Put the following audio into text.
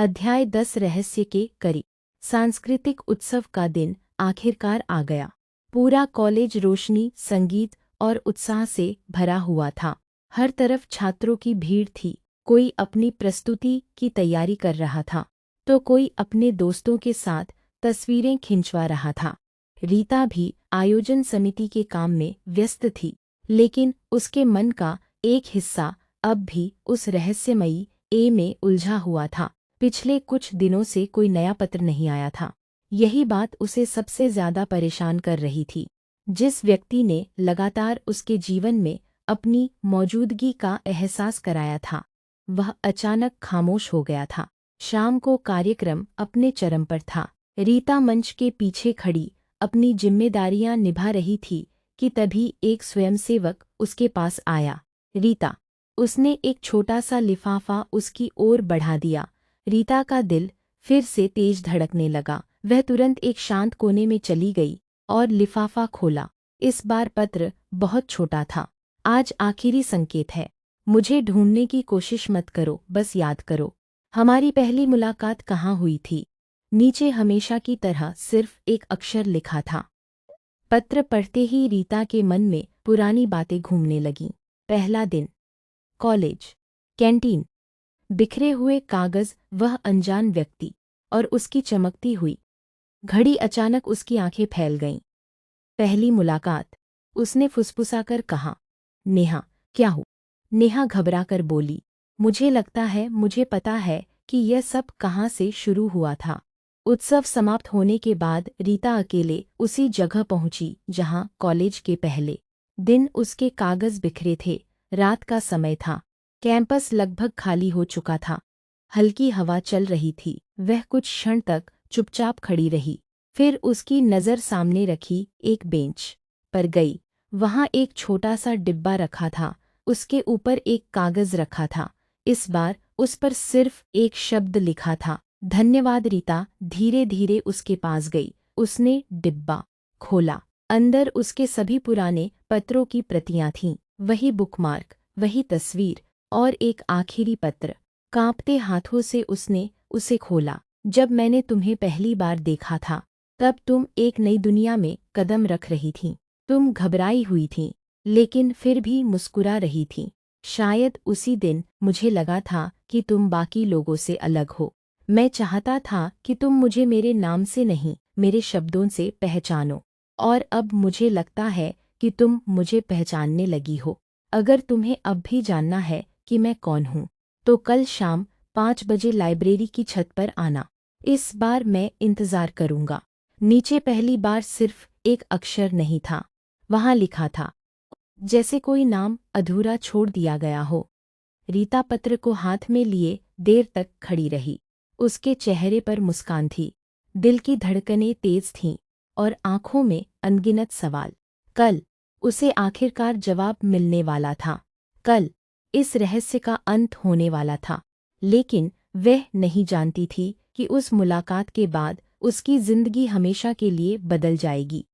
अध्याय 10 रहस्य के करीब। सांस्कृतिक उत्सव का दिन आखिरकार आ गया। पूरा कॉलेज रोशनी, संगीत और उत्साह से भरा हुआ था। हर तरफ छात्रों की भीड़ थी। कोई अपनी प्रस्तुति की तैयारी कर रहा था, तो कोई अपने दोस्तों के साथ तस्वीरें खिंचवा रहा था। रीता भी आयोजन समिति के काम में व्यस्त थी, लेकिन उसके मन का एक हिस्सा अब भी उस रहस्यमयी ए में उलझा हुआ था। पिछले कुछ दिनों से कोई नया पत्र नहीं आया था। यही बात उसे सबसे ज्यादा परेशान कर रही थी। जिस व्यक्ति ने लगातार उसके जीवन में अपनी मौजूदगी का एहसास कराया था, वह अचानक खामोश हो गया था। शाम को कार्यक्रम अपने चरम पर था। रीता मंच के पीछे खड़ी अपनी जिम्मेदारियां निभा रही थी कि तभी एक स्वयंसेवक उसके पास आया। रीता, उसने एक छोटा सा लिफाफा उसकी ओर बढ़ा दिया। रीता का दिल फिर से तेज धड़कने लगा। वह तुरंत एक शांत कोने में चली गई और लिफाफा खोला। इस बार पत्र बहुत छोटा था। आज आखिरी संकेत है। मुझे ढूंढने की कोशिश मत करो, बस याद करो हमारी पहली मुलाकात कहाँ हुई थी। नीचे हमेशा की तरह सिर्फ एक अक्षर लिखा था। पत्र पढ़ते ही रीता के मन में पुरानी बातें घूमने लगीं। पहला दिन, कॉलेज, कैंटीन, बिखरे हुए कागज, वह अनजान व्यक्ति और उसकी चमकती हुई घड़ी। अचानक उसकी आंखें फैल गईं। पहली मुलाकात, उसने फुसफुसाकर कहा। नेहा, क्या हो? नेहा घबराकर बोली, मुझे लगता है मुझे पता है कि यह सब कहाँ से शुरू हुआ था। उत्सव समाप्त होने के बाद रीता अकेले उसी जगह पहुंची जहां कॉलेज के पहले दिन उसके कागज बिखरे थे। रात का समय था। कैंपस लगभग खाली हो चुका था। हल्की हवा चल रही थी। वह कुछ क्षण तक चुपचाप खड़ी रही, फिर उसकी नज़र सामने रखी एक बेंच पर गई। वहाँ एक छोटा सा डिब्बा रखा था। उसके ऊपर एक कागज रखा था। इस बार उस पर सिर्फ एक शब्द लिखा था, धन्यवाद। रीता धीरे धीरे उसके पास गई। उसने डिब्बा खोला। अंदर उसके सभी पुराने पत्रों की प्रतियां थीं। वही बुकमार्क, वही तस्वीर और एक आखिरी पत्र। कांपते हाथों से उसने उसे खोला। जब मैंने तुम्हें पहली बार देखा था, तब तुम एक नई दुनिया में कदम रख रही थीं। तुम घबराई हुई थीं, लेकिन फिर भी मुस्कुरा रही थीं। शायद उसी दिन मुझे लगा था कि तुम बाकी लोगों से अलग हो। मैं चाहता था कि तुम मुझे मेरे नाम से नहीं, मेरे शब्दों से पहचानो। और अब मुझे लगता है कि तुम मुझे पहचानने लगी हो। अगर तुम्हें अब भी जानना है कि मैं कौन हूँ, तो कल शाम 5 बजे लाइब्रेरी की छत पर आना। इस बार मैं इंतज़ार करूँगा। नीचे पहली बार सिर्फ एक अक्षर नहीं था। वहाँ लिखा था, जैसे कोई नाम अधूरा छोड़ दिया गया हो। रीता पत्र को हाथ में लिए देर तक खड़ी रही। उसके चेहरे पर मुस्कान थी, दिल की धड़कनें तेज थीं और आंखों में अनगिनत सवाल। कल उसे आखिरकार जवाब मिलने वाला था। कल इस रहस्य का अंत होने वाला था। लेकिन वह नहीं जानती थी कि उस मुलाकात के बाद उसकी जिंदगी हमेशा के लिए बदल जाएगी।